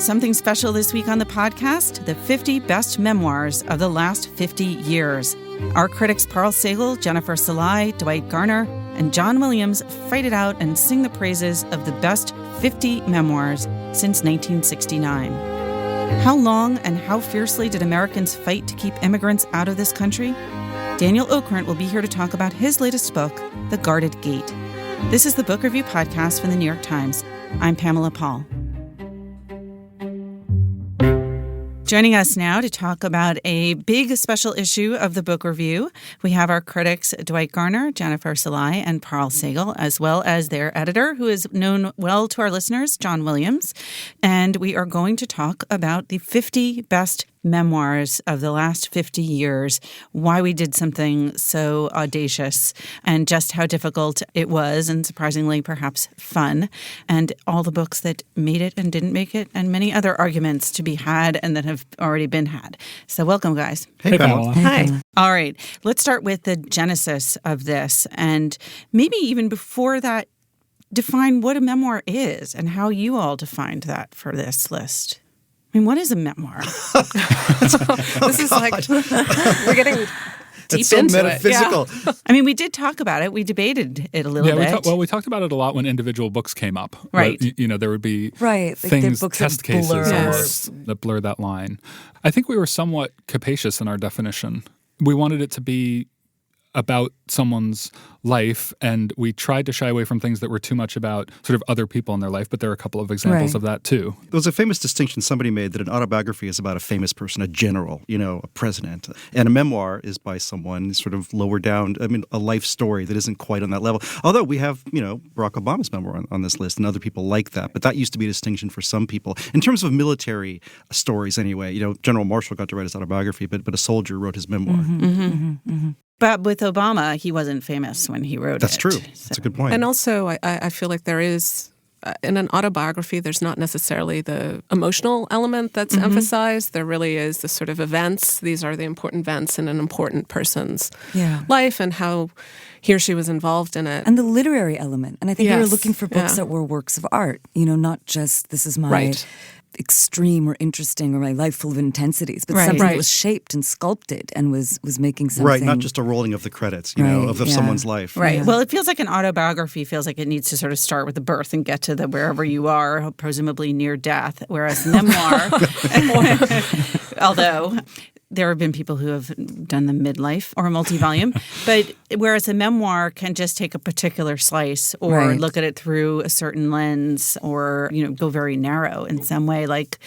Something special this week on the podcast, the 50 best memoirs of the last 50 years. Our critics Parl Sagal, Jennifer Salai, Dwight Garner, and John Williams fight it out and sing the praises of the best 50 memoirs since 1969. How long and how fiercely did Americans fight to keep immigrants out of this country? Daniel Okrent will be here to talk about his latest book, The Guarded Gate. This is the Book Review Podcast from the New York Times. I'm Pamela Paul. Joining us now to talk about a big special issue of the book review, we have our critics Dwight Garner, Jennifer Salai, and Parl Sagal, as well as their editor, who is known well to our listeners, John Williams. And we are going to talk about the 50 best memoirs of the last 50 years, why we did something so audacious, and just how difficult it was, and surprisingly perhaps fun, and all the books that made it and didn't make it, and many other arguments to be had and that have already been had. So welcome, guys. Hey, Pamela. Hi. All right. Let's start with the genesis of this, and maybe even before that, define what a memoir is and how you all defined that for this list. I mean, what is a memoir? This is like, we're getting deep it's so into metaphysical. it. Yeah. I mean, we did talk about it. We debated it a little bit. We talked about it a lot when individual books came up. Right. There would be things, books test cases almost that blur that line. I think we were somewhat capacious in our definition. We wanted it to be about someone's life, and we tried to shy away from things that were too much about sort of other people in their life, but there are a couple of examples of that too. There was a famous distinction somebody made that an autobiography is about a famous person, a general, a president. And a memoir is by someone sort of lower down, a life story that isn't quite on that level. Although we have, Barack Obama's memoir on this list and other people like that. But that used to be a distinction for some people. In terms of military stories anyway, General Marshall got to write his autobiography, but a soldier wrote his memoir. But with Obama, he wasn't famous when he wrote That's it. True. So. That's a good point. And also, I feel like there is, in an autobiography, there's not necessarily the emotional element that's emphasized. There really is the sort of events. These are the important events in an important person's life and how he or she was involved in it. And the literary element. And I think we were looking for books that were works of art, not just this is my extreme or interesting or my life full of intensities, but something that was shaped and sculpted and was making something. Right, not just a rolling of the credits, of someone's life. Right. Yeah. Well, it feels like an autobiography feels like it needs to sort of start with the birth and get to the wherever you are, presumably near death, whereas memoir, although there have been people who have done the midlife or multi-volume, but whereas a memoir can just take a particular slice or look at it through a certain lens or, go very narrow in some way, like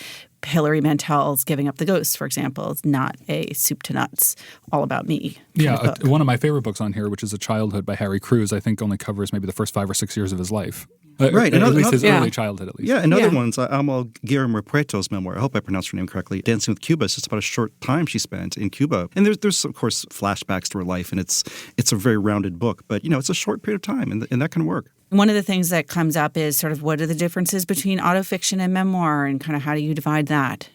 Hilary Mantel's Giving Up the Ghost, for example. It's not a soup to nuts, all about me. Yeah, one of my favorite books on here, which is A Childhood by Harry Crews, I think only covers maybe the first 5 or 6 years of his life. Right. At least his early childhood, at least. Yeah, and other ones, Amal Guillermo Preto's memoir, I hope I pronounced her name correctly, Dancing with Cuba, it's just about a short time she spent in Cuba. And there's of course, flashbacks to her life, and it's a very rounded book. But, it's a short period of time, and that can work. One of the things that comes up is sort of what are the differences between autofiction and memoir, and kind of how do you divide that?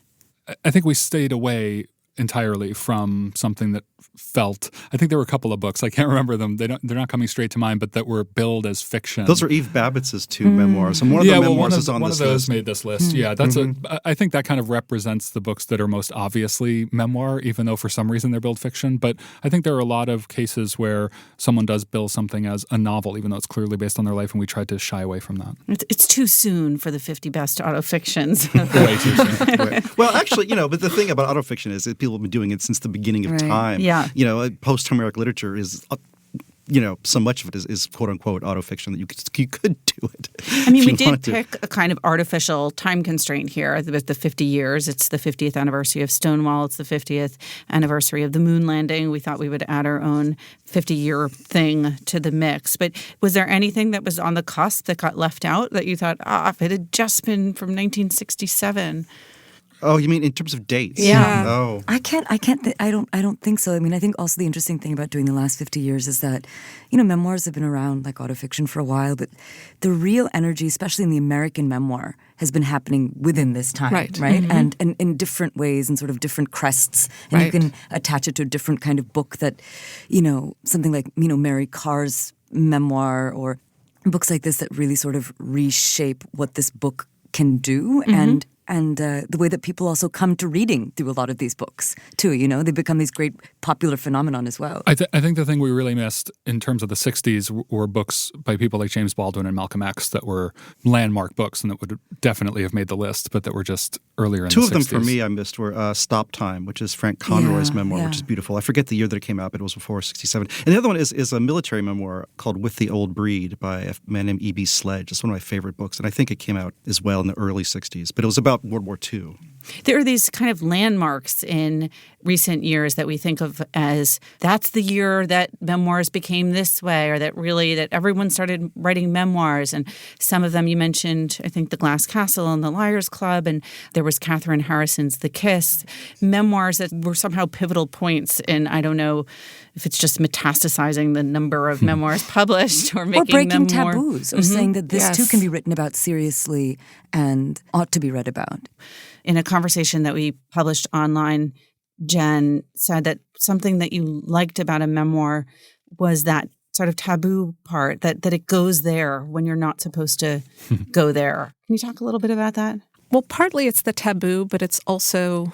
I think we stayed away entirely from something that felt. I think there were a couple of books. I can't remember them. They're not coming straight to mind, but that were billed as fiction. Those are Eve Babbitt's two memoirs, and one of the memoirs is on this list. One of those made this list. Yeah, that's I think that kind of represents the books that are most obviously memoir, even though for some reason they're billed fiction. But I think there are a lot of cases where someone does bill something as a novel, even though it's clearly based on their life, and we tried to shy away from that. It's too soon for the 50 best autofictions. Way too soon. Well, actually, but the thing about autofiction is that people have been doing it since the beginning of time. Yeah. Post-Homeric literature is, so much of it is quote-unquote autofiction that you could do it. I mean, we did pick a kind of artificial time constraint here with the 50 years. It's the 50th anniversary of Stonewall. It's the 50th anniversary of the moon landing. We thought we would add our own 50-year thing to the mix. But was there anything that was on the cusp that got left out that you thought, if it had just been from 1967? Oh, you mean in terms of dates? Yeah. Oh. I don't think so. I mean, I think also the interesting thing about doing the last 50 years is that, memoirs have been around like autofiction for a while, but the real energy, especially in the American memoir, has been happening within this time, right? And in different ways and sort of different crests. And you can attach it to a different kind of book that, something like, Mary Carr's memoir or books like this that really sort of reshape what this book can do. And and the way that people also come to reading through a lot of these books too. You know, they become these great popular phenomenon as well. I think the thing we really missed in terms of the 60s were books by people like James Baldwin and Malcolm X that were landmark books and that would definitely have made the list, but that were just earlier in the 60s. Two of them for me I missed were Stop Time, which is Frank Conroy's memoir, which is beautiful. I forget the year that it came out, but it was before 67. And the other one is a military memoir called With the Old Breed by a man named E.B. Sledge. It's one of my favorite books, and I think it came out as well in the early 60s, but it was about World War II. There are these kind of landmarks in recent years that we think of as that's the year that memoirs became this way, or that everyone started writing memoirs. And some of them you mentioned, I think The Glass Castle and The Liars Club, and there was Catherine Harrison's The Kiss. Memoirs that were somehow pivotal points in, I don't know if it's just metastasizing the number of memoirs published or making breaking them taboos, or saying that this too can be written about seriously and ought to be read about. In a conversation that we published online, Jen said that something that you liked about a memoir was that sort of taboo part, that it goes there when you're not supposed to go there. Can you talk a little bit about that? Well, partly it's the taboo, but it's also,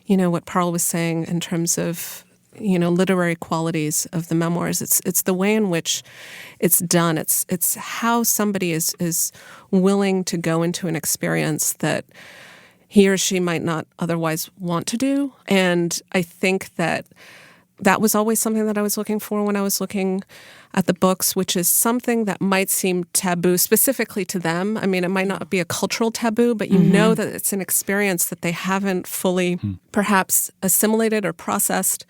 what Parl was saying in terms of, literary qualities of the memoirs. It's the way in which it's done. It's how somebody is willing to go into an experience that he or she might not otherwise want to do. And I think that was always something that I was looking for when I was looking at the books, which is something that might seem taboo specifically to them. I mean, it might not be a cultural taboo, but you know that it's an experience that they haven't fully perhaps assimilated or processed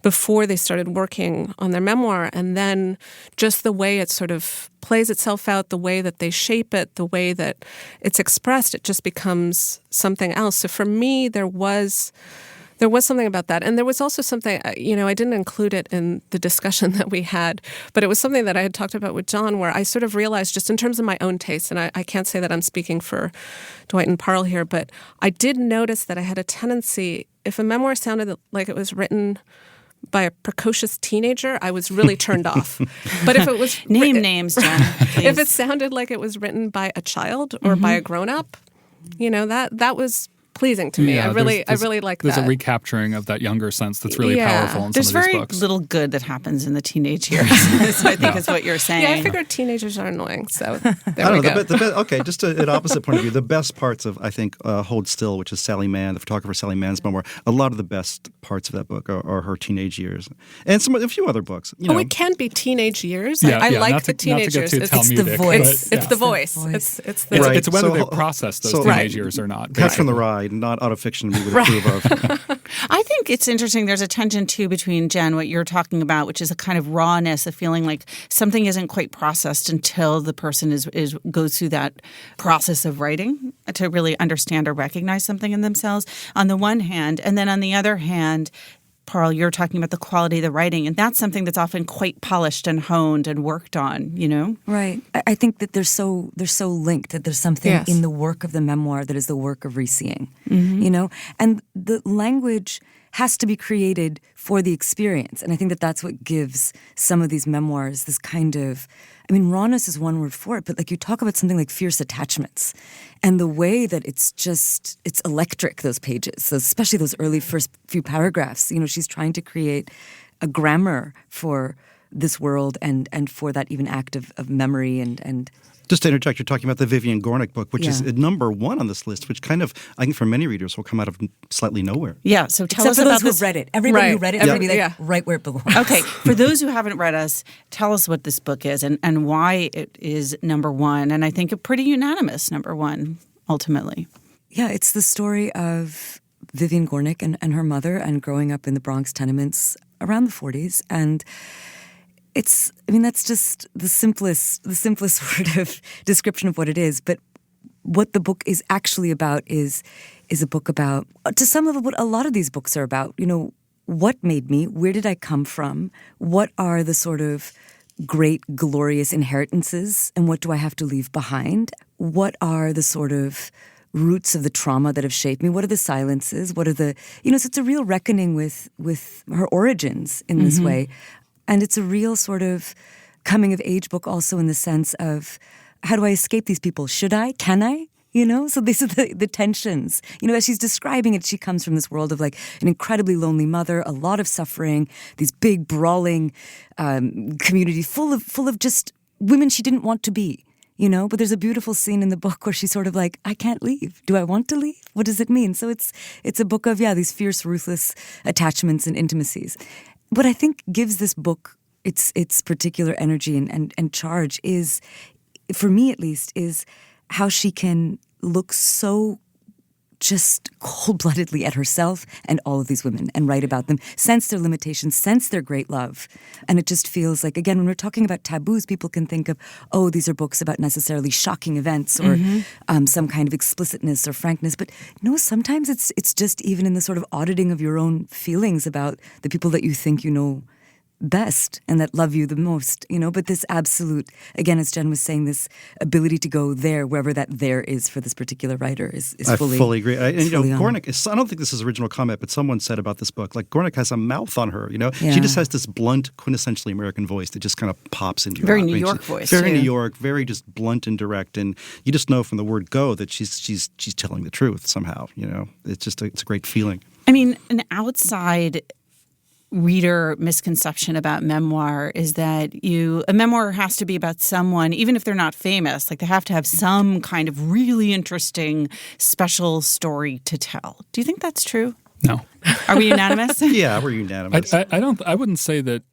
before they started working on their memoir. And then just the way it sort of plays itself out, the way that they shape it, the way that it's expressed, it just becomes something else. So for me, there was something about that. And there was also something, I didn't include it in the discussion that we had, but it was something that I had talked about with John, where I sort of realized just in terms of my own taste, and I can't say that I'm speaking for Dwight and Parl here, but I did notice that I had a tendency, if a memoir sounded like it was written by a precocious teenager, I was really turned off. But if it was names, Jen, if it sounded like it was written by a child or by a grown-up, that was pleasing to me. Yeah, I really like that. There's a recapturing of that younger sense that's really powerful in There's some of these very books. little good that happens in the teenage years, I think is what you're saying. Yeah, I figured teenagers are annoying, so there I we don't know. go. Okay, just an opposite point of view. The best parts of, I think, Hold Still, which is Sally Mann, the photographer Sally Mann's memoir, a lot of the best parts of that book are her teenage years. And a few other books. It can be teenage years. Yeah, I like not the to teenage get years. too Talmudic, the voice. but, It's the voice. It's the Right. It's whether So- they process those so- teenage years or not. Catch from the basically. Ride, not autofiction we would approve of. I think it's interesting. There's a tension, too, between, Jen, what you're talking about, which is a kind of rawness of feeling like something isn't quite processed until the person goes through that process of writing to really understand or recognize something in themselves, on the one hand. And then on the other hand, Parl, you're talking about the quality of the writing, and that's something that's often quite polished and honed and worked on, Right. I think that they're so linked, that there's something in the work of the memoir that is the work of reseeing, and the language has to be created for the experience. And I think that that's what gives some of these memoirs this kind of, rawness is one word for it, but like you talk about something like fierce attachments and the way that it's electric, those pages, especially those early first few paragraphs. She's trying to create a grammar for this world and for that even act of memory and Just to interject, you're talking about the Vivian Gornick book, which is number one on this list, which kind of, I think for many readers, will come out of slightly nowhere. Yeah, so tell except us for about those this. who've read it. Everybody who read it is going to be right where it belongs. Okay, for those who haven't read us, tell us what this book is and why it is number one, and I think a pretty unanimous number one, ultimately. Yeah, it's the story of Vivian Gornick and her mother and growing up in the Bronx tenements around the 40s. And that's just the simplest sort of description of what it is. But what the book is actually about is a book about, to some of what a lot of these books are about, what made me, where did I come from, what are the sort of great, glorious inheritances, and what do I have to leave behind? What are the sort of roots of the trauma that have shaped me? What are the silences? What are the, so it's a real reckoning with her origins in this way. And it's a real sort of coming of age book also in the sense of, how do I escape these people? Should I? Can I? You know, so these are the tensions. You know, as she's describing it, she comes from this world of like an incredibly lonely mother, a lot of suffering, these big brawling communities full of just women she didn't want to be. You know, but there's a beautiful scene in the book where she's sort of like, I can't leave. Do I want to leave? What does it mean? So it's a book of, these fierce, ruthless attachments and intimacies. What I think gives this book its particular energy and charge is, for me at least, is how she can look so just cold-bloodedly at herself and all of these women and write about them, sense their limitations, sense their great love. And it just feels like, again, when we're talking about taboos, people can think of, these are books about necessarily shocking events or some kind of explicitness or frankness. But no, sometimes it's just even in the sort of auditing of your own feelings about the people that you think you know best and that love you the most, you know, but this absolute, again, as Jen was saying, this ability to go there, wherever that there is for this particular writer is fully. I fully agree. And Gornick, I don't think this is original comment, but someone said about this book, like Gornick has a mouth on her, you know? Yeah. She just has this blunt, quintessentially American voice that just kind of pops into your Very New York voice. Very New York, very just blunt and direct. And you just know from the word go that she's telling the truth somehow, you know? It's just it's a great feeling. I mean, an outside reader misconception about memoir is that a memoir has to be about someone, even if they're not famous, like they have to have some kind of really interesting, special story to tell. Do you think that's true? No. Are we unanimous? Yeah, we're unanimous. I wouldn't say that.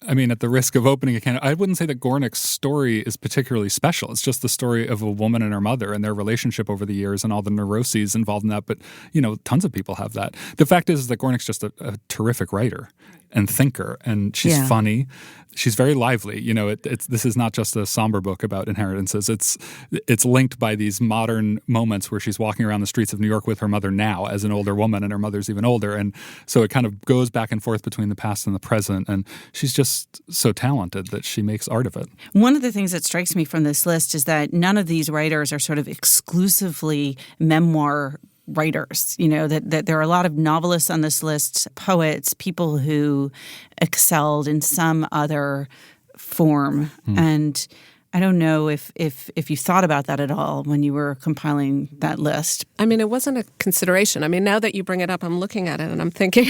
I mean, at the risk of opening a can, I wouldn't say that Gornick's story is particularly special. It's just the story of a woman and her mother and their relationship over the years and all the neuroses involved in that. But, you know, tons of people have that. The fact is that Gornick's just a terrific writer and thinker, and she's funny. She's very lively. You know, this is not just a somber book about inheritances. It's linked by these modern moments where she's walking around the streets of New York with her mother now as an older woman, and her mother's even older. And so it kind of goes back and forth between the past and the present. And she's just so talented that she makes art of it. One of the things that strikes me from this list is that none of these writers are sort of exclusively memoir writers. You know, that there are a lot of novelists on this list, poets, people who excelled in some other form. And I don't know if you thought about that at all when you were compiling that list. I mean, it wasn't a consideration. I mean, now that you bring it up, I'm looking at it and I'm thinking,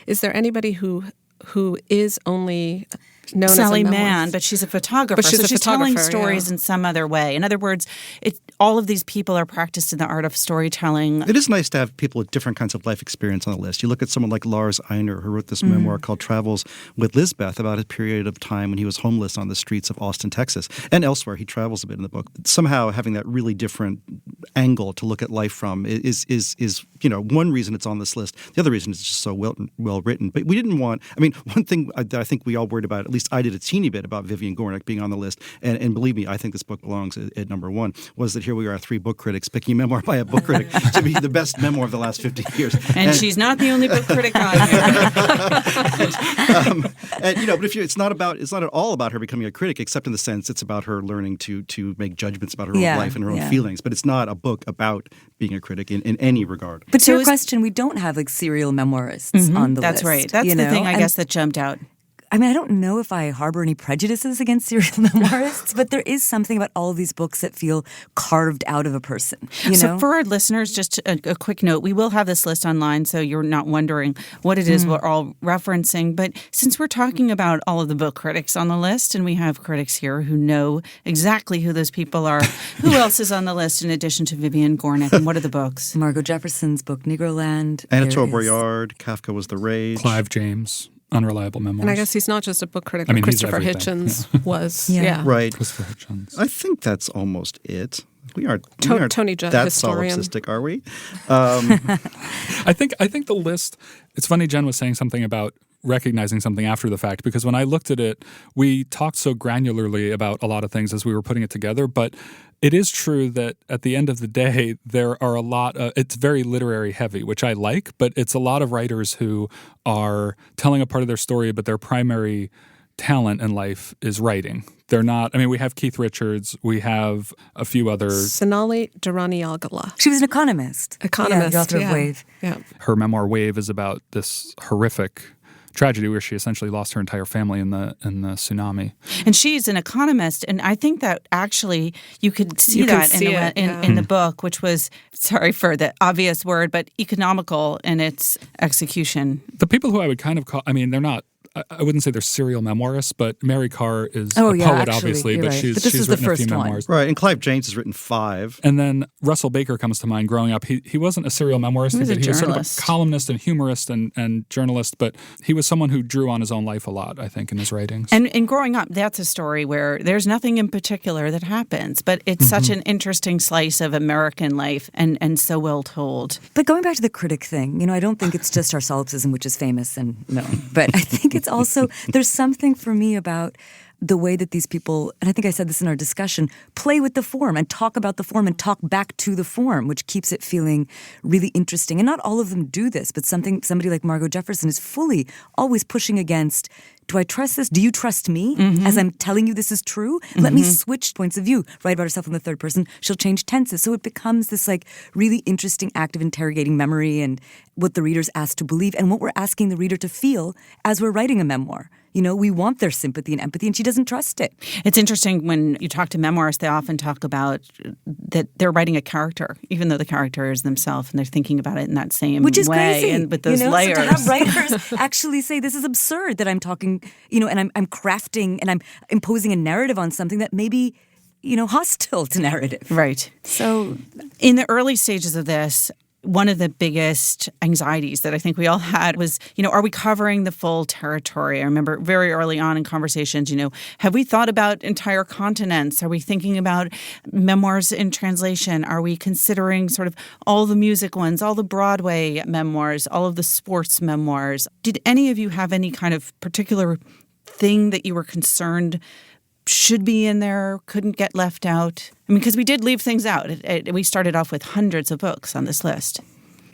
is there anybody who is only known Sally as a Mann, but she's a photographer. She's telling stories in some other way. In other words, all of these people are practiced in the art of storytelling. It is nice to have people with different kinds of life experience on the list. You look at someone like Lars Einar, who wrote this memoir called Travels with Lisbeth about a period of time when he was homeless on the streets of Austin, Texas, and elsewhere. He travels a bit in the book. Somehow having that really different angle to look at life from is one reason it's on this list. The other reason it's just so well written. But we didn't want. I mean, one thing I think we all worried about, at least I did a teeny bit, about Vivian Gornick being on the list, and believe me, I think this book belongs at number one, was that here we are, three book critics picking a memoir by a book critic to be the best memoir of the last 50 years. And she's not the only book critic on here. But it's not at all about her becoming a critic, except in the sense it's about her learning to make judgments about her own life and her own feelings. But it's not a book about being a critic in any regard. But to your question, we don't have like serial memoirists on the list. That's right. That's the thing, I guess, that jumped out. I mean, I don't know if I harbor any prejudices against serial memoirists, but there is something about all of these books that feel carved out of a person. So for our listeners, just a quick note, we will have this list online so you're not wondering what it is we're all referencing. But since we're talking about all of the book critics on the list, and we have critics here who know exactly who those people are, who else is on the list in addition to Vivian Gornick, and what are the books? Margot Jefferson's book, Negroland. Anatole Boyard, Kafka Was the Rage. Clive James. Unreliable Memoirs. And I guess he's not just a book critic, but Christopher Hitchens was. Yeah. Right. Christopher Hitchens. I think that's almost it. We aren't Tony Judd, that historian. solipsistic, are we? I think the list, it's funny Jen was saying something about recognizing something after the fact, because when I looked at it, we talked so granularly about a lot of things as we were putting it together, but it is true that at the end of the day, there are a lot it's very literary heavy, which I like, but it's a lot of writers who are telling a part of their story, but their primary talent in life is writing. They're not, I mean, we have Keith Richards, we have a few others. Sonali Durrani-Algala. She was an economist. Economist, the author of Wave. Yeah. Her memoir Wave is about this horrific tragedy where she essentially lost her entire family in the tsunami. And she's an economist, and I think that actually you could see in the book, which was, sorry for the obvious word, but economical in its execution. The people who I would kind of call, I mean, they're not, I wouldn't say they're serial memoirists, but Mary Karr is a poet, obviously, but right. she's this is written the a few first one. memoirs. Right, and Clive James has written 5. And then Russell Baker comes to mind growing up. He wasn't a serial memoirist. He was a sort of a journalist. columnist and humorist and journalist, but he was someone who drew on his own life a lot, I think, in his writings. And growing up, that's a story where there's nothing in particular that happens, but it's such an interesting slice of American life and so well told. But going back to the critic thing, I don't think it's just our solipsism, which is famous and known, but I think it's also, there's something for me about the way that these people, and I think I said this in our discussion, play with the form and talk about the form and talk back to the form, which keeps it feeling really interesting. And not all of them do this, but somebody like Margot Jefferson is fully always pushing against, do I trust this? Do you trust me as I'm telling you this is true? Let me switch points of view. Write about herself in the third person. She'll change tenses. So it becomes this really interesting act of interrogating memory and what the reader's asked to believe and what we're asking the reader to feel as we're writing a memoir. We want their sympathy and empathy, and she doesn't trust it. It's interesting when you talk to memoirists, they often talk about that they're writing a character, even though the character is themselves, and they're thinking about it in that same Which is way, crazy, and with those layers. So to have writers actually say, this is absurd that I'm talking, and I'm crafting and I'm imposing a narrative on something that may be, hostile to narrative. Right. So in the early stages of this, one of the biggest anxieties that I think we all had was, are we covering the full territory? I remember very early on in conversations, have we thought about entire continents? Are we thinking about memoirs in translation? Are we considering sort of all the music ones, all the Broadway memoirs, all of the sports memoirs? Did any of you have any kind of particular thing that you were concerned should be in there, couldn't get left out? I mean, because we did leave things out. We started off with hundreds of books on this list.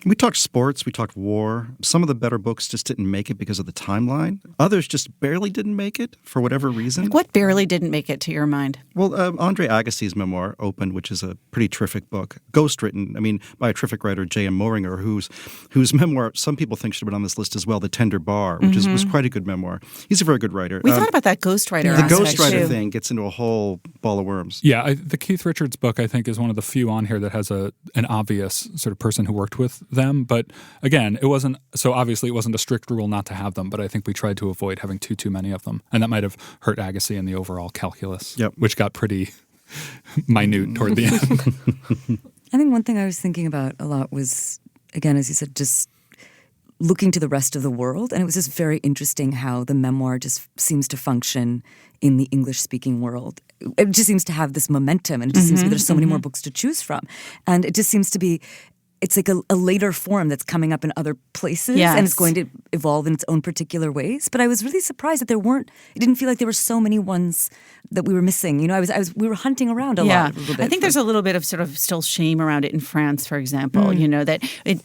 We talked sports, we talked war. Some of the better books just didn't make it because of the timeline. Others just barely didn't make it for whatever reason. What barely didn't make it to your mind? Well, Andre Agassi's memoir, Open, which is a pretty terrific book, ghostwritten, by a terrific writer, J.M. Moringer, whose memoir some people think should have been on this list as well, The Tender Bar, which was quite a good memoir. He's a very good writer. We thought about that ghostwriter The aspect, ghostwriter too. thing gets into a whole ball of worms. Yeah, the Keith Richards book, I think, is one of the few on here that has an obvious sort of person who worked with them. But again, it wasn't a strict rule not to have them, but I think we tried to avoid having too many of them. And that might have hurt Agassi in the overall calculus, which got pretty minute toward the end. I think one thing I was thinking about a lot was, again, as you said, just looking to the rest of the world. And it was just very interesting how the memoir just seems to function in the English-speaking world. It just seems to have this momentum, and it just seems to be there's so many more books to choose from. And it just seems to be, it's like a later form that's coming up in other places, and it's going to evolve in its own particular ways. But I was really surprised that it didn't feel like there were so many ones that we were missing. We were hunting around a lot. A little bit. I think there's a little bit of sort of still shame around it in France, for example.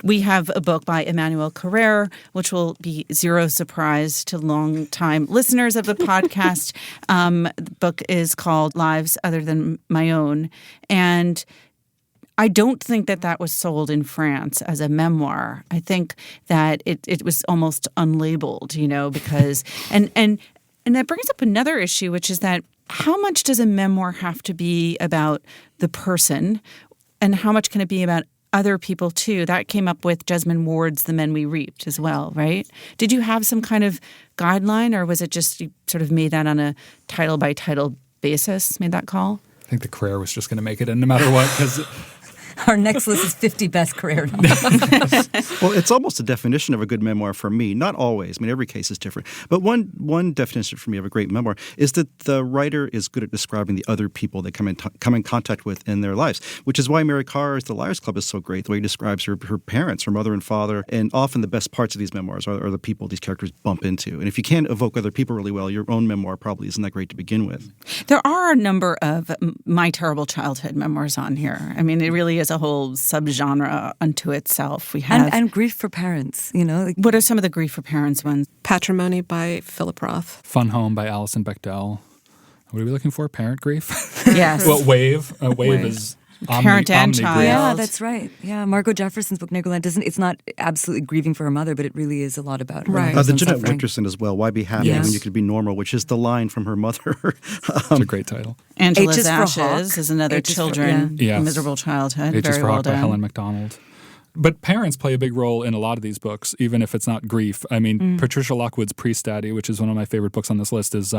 We have a book by Emmanuel Carrere, which will be zero surprise to long-time listeners of the podcast. The book is called Lives Other Than My Own, and I don't think that was sold in France as a memoir. I think that it was almost unlabeled, because and that brings up another issue, which is that how much does a memoir have to be about the person, and how much can it be about other people too? That came up with Jesmyn Ward's The Men We Reaped as well, right? Did you have some kind of guideline, or was it just you sort of made that on a title by title basis? Made that call? I think the Carrere was just going to make it in no matter what, because our next list is 50 best career novels. Well, it's almost a definition of a good memoir for me. Not always. Every case is different. But one definition for me of a great memoir is that the writer is good at describing the other people they come in contact with in their lives, which is why Mary Karr's The Liars Club is so great, the way he describes her parents, her mother and father. And often the best parts of these memoirs are the people these characters bump into. And if you can't evoke other people really well, your own memoir probably isn't that great to begin with. There are a number of My Terrible Childhood memoirs on here. It really is a whole subgenre unto itself. We have and grief for parents, What are some of the grief for parents ones? Patrimony by Philip Roth. Fun Home by Alison Bechdel. What are we looking for? Parent grief? Yes. Well, Wave. Wave is Parent and child. Yeah, that's right. Yeah, Margot Jefferson's book Negroland it's not absolutely grieving for her mother, but it really is a lot about her. Right. mother's The own Jeanette suffering. Richardson as well. Why be happy Yes. when you could be normal? Which is the line from her mother. It's a great title. Angela's H is for Ashes Hawk. is another H is for- children, yeah. Yes. miserable childhood. H is Very for well Hawk by done. Helen MacDonald. But parents play a big role in a lot of these books, even if it's not grief. I mean, Patricia Lockwood's Priest Daddy, which is one of my favorite books on this list, is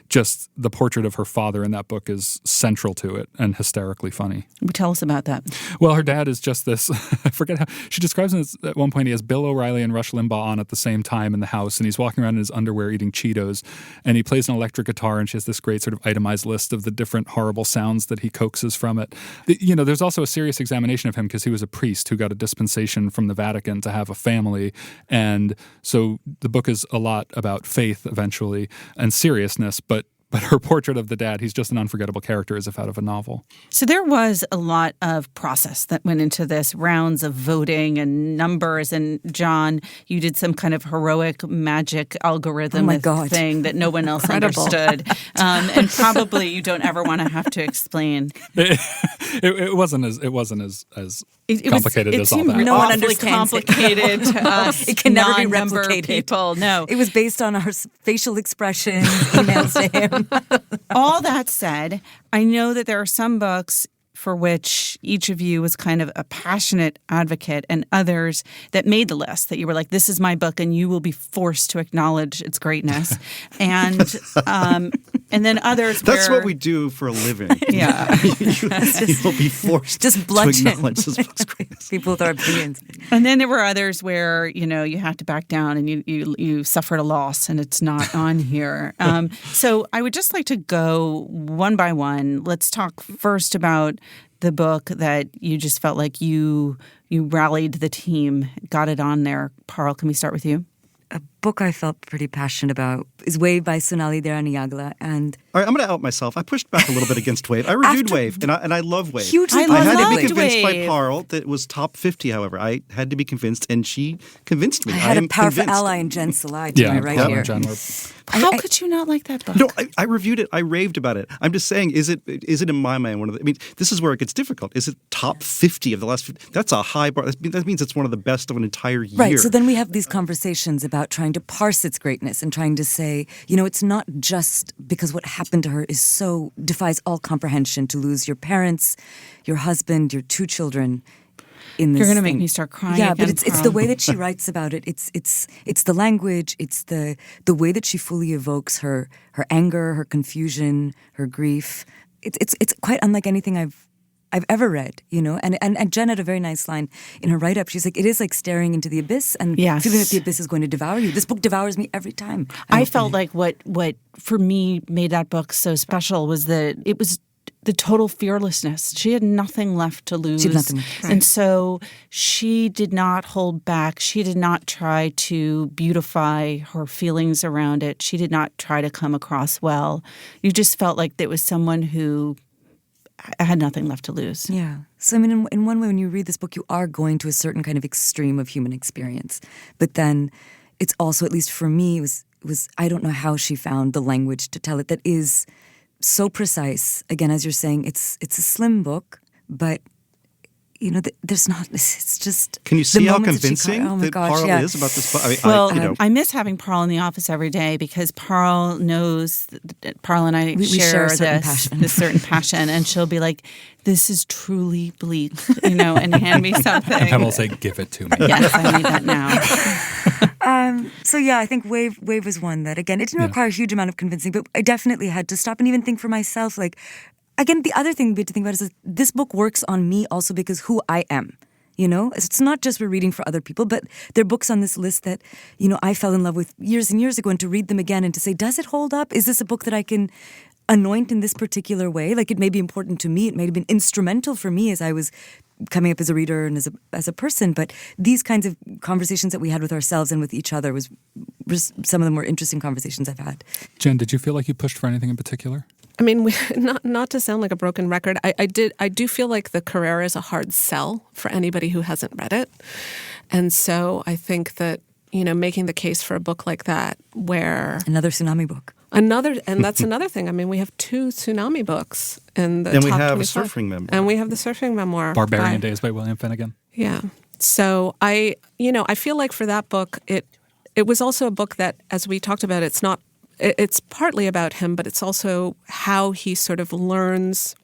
just the portrait of her father in that book is central to it and hysterically funny. Tell us about that. Well, her dad is just this, I forget how, she describes him as, at one point, he has Bill O'Reilly and Rush Limbaugh on at the same time in the house, and he's walking around in his underwear eating Cheetos, and he plays an electric guitar, and she has this great sort of itemized list of the different horrible sounds that he coaxes from it. You know, there's also a serious examination of him because he was a priest who got a dispensation from the Vatican to have a family, and so the book is a lot about faith eventually and seriousness, but her portrait of the dad, he's just an unforgettable character as if out of a novel. So there was a lot of process that went into this, rounds of voting and numbers. And John, you did some kind of heroic magic algorithm thing that no one else understood. And probably you don't ever want to have to explain. It wasn't as complicated as all that. No one Awfully understands complicated to us. It can never be non-number replicated. People. No. It was based on our facial expressions, emails to him. All that said, I know that there are some books for which each of you was kind of a passionate advocate and others that made the list that you were like, this is my book and you will be forced to acknowledge its greatness. And then others That's where, what we do for a living. Yeah. you will be forced Just to bludgeon acknowledge this book's greatness. people with our opinions. And then there were others where, you know, you have to back down and you suffered a loss and it's not on here. So I would just like to go one by one. Let's talk first about the book that you just felt like you rallied the team, got it on there. Parl, can we start with you? A book I felt pretty passionate about is Wave by Sonali Dharaniagla, and All right, I'm going to out myself. I pushed back a little bit against Wave. I reviewed Wave, and I love Wave. hugely I I had to loved be convinced by Wave. Parl that it was top 50, however. I had to be convinced, and she convinced me. I had am a powerful convinced. ally in Jen Salai to Yeah, my right Paul here. and Jen were How could you not like that book? No, I reviewed it. I raved about it. I'm just saying, is it in my mind one of the? I mean, this is where it gets difficult. Is it top 50 of the last 50? That's a high bar. That means it's one of the best of an entire year. Right, so then we have these conversations about trying to parse its greatness and trying to say, you know, it's not just because what happened to her is so defies all comprehension to lose your parents, your husband, your two children in this You're going to make thing. me start crying. Yeah, again, but it's Parl. the way that she writes about it. It's the language. It's the way that she fully evokes her anger, her confusion, her grief. It's quite unlike anything I've ever read, you know. And Jen had a very nice line in her write up. She's like, it is like staring into the abyss and Yes. feeling that the abyss is going to devour you. This book devours me every time. I felt like what for me made that book so special was that it was the total fearlessness. She had nothing left to lose. She had nothing left. And so she did not hold back. She did not try to beautify her feelings around it. She did not try to come across well. You just felt like there was someone who had nothing left to lose. Yeah. So, I mean, in one way, when you read this book, you are going to a certain kind of extreme of human experience. But then it's also, at least for me, it was I don't know how she found the language to tell it that is so precise. Again, as you're saying, it's a slim book, but, you know, there's not, it's just... Can you the see how moments that she convincing oh my that gosh, Parl yeah. is about this book? I mean, Well, you know, I miss having Parl in the office every day because Parl knows that Parl and I We share a certain this passion. this certain passion, and she'll be like, "This is truly bleak," you know, and hand me something. and will say, give it to me. Yes, I need that now. So yeah, I think Wave was one that, again, it didn't require a huge amount of convincing, but I definitely had to stop and even think for myself, like, again, the other thing we had to think about is that this book works on me also because who I am. You know, it's not just we're reading for other people, but there are books on this list that, you know, I fell in love with years and years ago, and to read them again and to say, does it hold up? Is this a book that I can anoint in this particular way? Like, it may be important to me. It may have been instrumental for me as I was coming up as a reader and as a person. But these kinds of conversations that we had with ourselves and with each other was some of the more interesting conversations I've had. Jen, did you feel like you pushed for anything in particular? I mean, not to sound like a broken record, I do feel like the Carrera is a hard sell for anybody who hasn't read it. And so I think that, you know, making the case for a book like that where... Another tsunami book. That's another thing. I mean, we have 2 tsunami books in the And top we have 25. a surfing memoir. And we have the surfing memoir. Barbarian Days by William Finnegan. Yeah. So I feel like for that book, it was also a book that, as we talked about, it's partly about him, but it's also how he sort of learns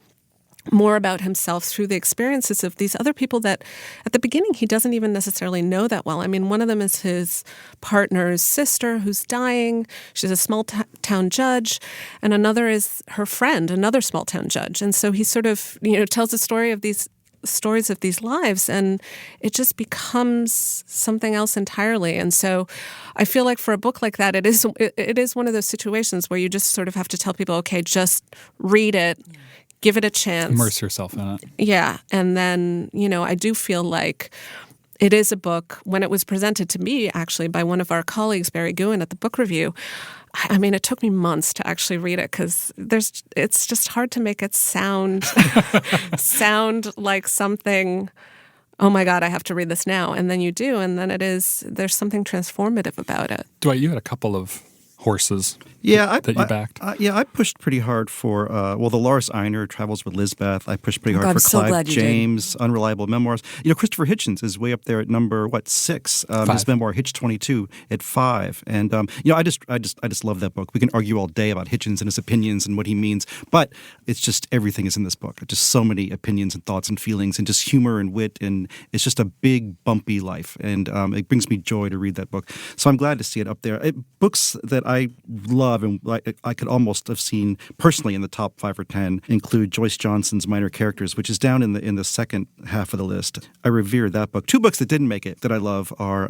more about himself through the experiences of these other people that at the beginning he doesn't even necessarily know that well. I mean, one of them is his partner's sister who's dying. She's a small town judge. And another is her friend, another small town judge. And so he sort of, tells the stories of these lives, and it just becomes something else entirely. And so I feel like for a book like that, it is one of those situations where you just sort of have to tell people, okay, just read it. Give it a chance. Immerse yourself in it. Yeah. And then, I do feel like it is a book, when it was presented to me, actually, by one of our colleagues, Barry Guin, at the book review, I mean, it took me months to actually read it because it's just hard to make it sound like something, oh my God, I have to read this now. And then you do. And then there's something transformative about it. Dwight, you had a couple of horses that you backed. I pushed pretty hard for, the Lars Einar Travels with Lisbeth. I pushed pretty hard for so Clive glad you James, Unreliable Memoirs. Christopher Hitchens is way up there at number, 6? His memoir, Hitch 22, at 5. And, I just love that book. We can argue all day about Hitchens and his opinions and what he means, but it's just everything is in this book. Just so many opinions and thoughts and feelings and just humor and wit. And it's just a big, bumpy life. And it brings me joy to read that book. So I'm glad to see it up there. Books that I love and I could almost have seen personally in the top 5 or 10 include Joyce Johnson's Minor Characters, which is down in the second half of the list. I revere that book. 2 books that didn't make it that I love are,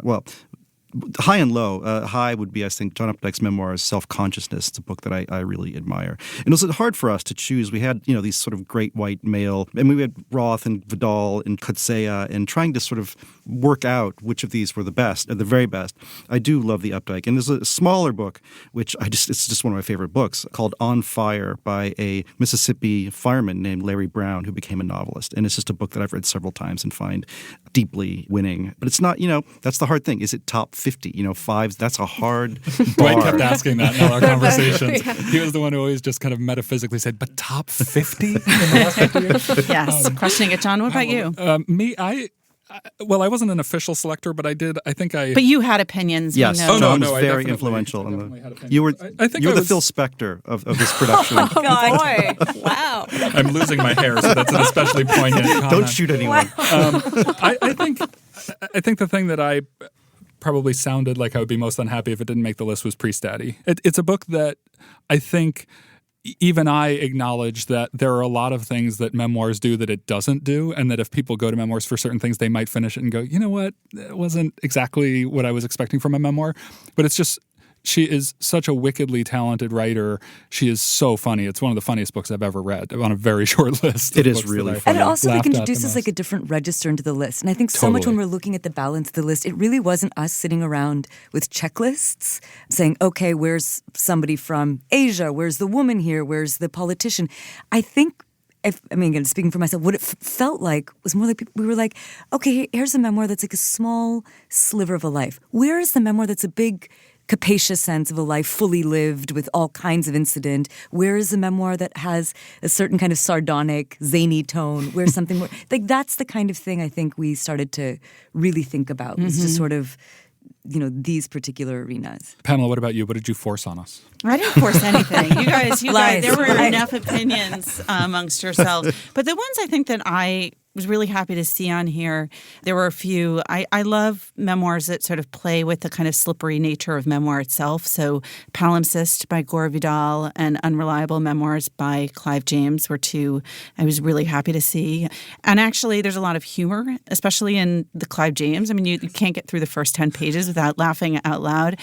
high and low. High would be, I think, John Updike's memoirs, Self-Consciousness. It's a book that I really admire. And it was hard for us to choose. We had, these sort of great white male, and we had Roth and Vidal and Coetzee, and trying to sort of work out which of these were the best, the very best. I do love the Updike. And there's a smaller book, which it's just one of my favorite books, called On Fire by a Mississippi fireman named Larry Brown, who became a novelist. And it's just a book that I've read several times and find deeply winning. But it's not, that's the hard thing. Is it top 50? 5s, that's a hard bar. Dwight kept asking that in all our conversations. He was the one who always just kind of metaphysically said, but top 50 in the last 50 years? Yes, questioning it, John. What about you? I wasn't an official selector, but I think I... But you had opinions. Yes, we know. John was very influential. You were the Phil Spector of this production. Oh, God. Boy. Wow. I'm losing my hair, so that's an especially poignant comment. Don't shoot anyone. I think the thing that I probably sounded like I would be most unhappy if it didn't make the list was Priest Daddy. It's a book that I think even I acknowledge that there are a lot of things that memoirs do that it doesn't do, and that if people go to memoirs for certain things, they might finish it and go, you know what, it wasn't exactly what I was expecting from a memoir. But it's just, she is such a wickedly talented writer. She is so funny. It's one of the funniest books I've ever read on a very short list. It is really funny. And it also introduces a different register into the list. And I think so much when we're looking at the balance of the list, it really wasn't us sitting around with checklists saying, okay, where's somebody from Asia? Where's the woman here? Where's the politician? I think, again, speaking for myself, what it felt like was more like we were like, okay, here's a memoir that's like a small sliver of a life. Where is the memoir that's a big, capacious sense of a life fully lived with all kinds of incident? Where is a memoir that has a certain kind of sardonic, zany tone? Where's something more like that's the kind of thing I think we started to really think about. Was just sort of, these particular arenas. Pamela, what about you? What did you force on us? I didn't force anything. You guys, there were enough opinions amongst yourselves. But the ones I think that I was really happy to see on here, there were a few. I love memoirs that sort of play with the kind of slippery nature of memoir itself. So Palimpsest by Gore Vidal and Unreliable Memoirs by Clive James were 2 I was really happy to see. And actually, there's a lot of humor, especially in the Clive James. I mean, you can't get through the first 10 pages without laughing out loud.